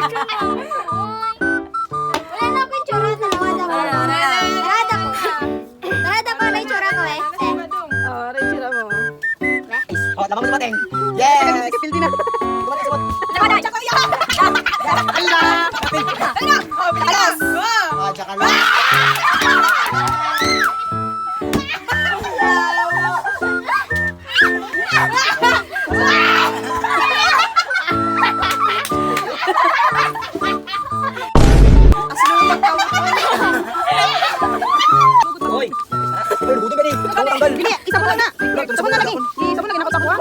Wala na akong tsura. Tarada ko na yung tsura ko eh. Oh, rin sila mo. Oh, tama mo sa bateng. Yes! Kapildi na. Ah, tsaka lang. Hoy! Hoy, luto ba ni? Tanggal. Bili, isa mo na na. Isa mo na lagi. Isa mo na ginakot sa kuha.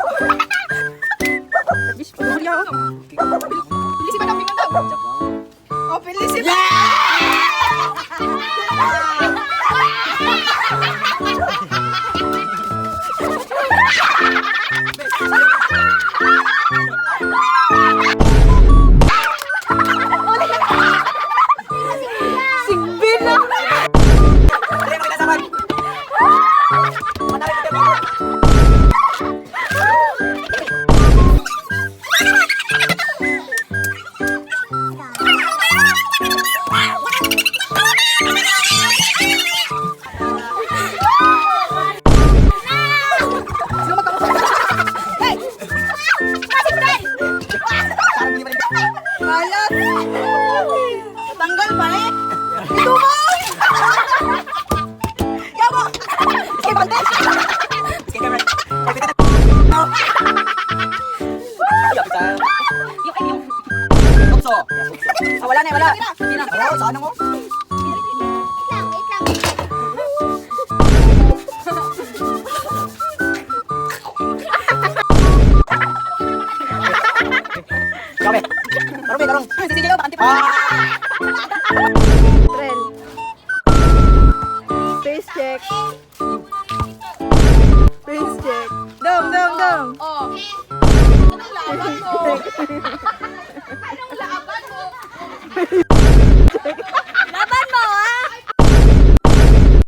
Bish, pagbulia oh. Pilisi ba daw, bingon daw? Oh, pilisi ba? Sigbin na. Dali, magkinasaman. Matawid ka. Sino magkakusap? Hey! Parang hindi pa rin. Mayat! Tanggal pa eh! Ito mo! Yawa! Sige, bante! Sige, camera. Ay, pita na. Ay, apita. Yung. Tukso. Ah, wala na, wala. Hindi na. Oh, saan mo? Wait lang. Kami. Tarong, tarong. Sige, bakante pa. Trel. Face check. Face check. Dong, dong, dong. Oh. Anong laban mo? Anong laban mo?